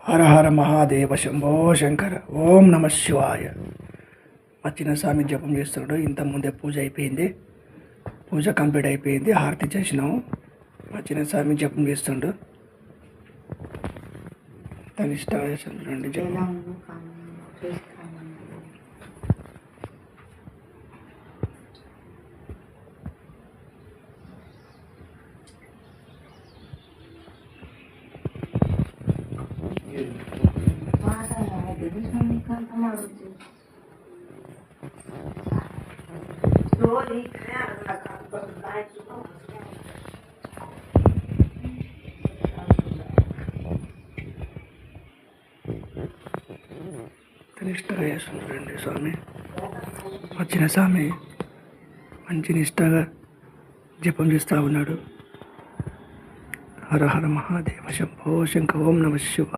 హర హర మహాదేవ శంభో శంకర. ఓం నమ శివాయ. మా చిన్నస్వామి జపం చేస్తున్నాడు. ఇంతకుముందే పూజ అయిపోయింది. పూజ కంప్లీట్ అయిపోయింది. హారతి చేసినాము. మా చిన్నస్వామి జపం చేస్తుండు. తన ఇష్టం చేస్తుండండి జపం. నిష్టగా చేస్తుంటారండి స్వామి. వచ్చిన స్వామి మంచి నిష్టగా జపం చేస్తూ ఉన్నాడు. హర హర మహాదేవ శంభో శంకర. ఓం నమ శివాయ.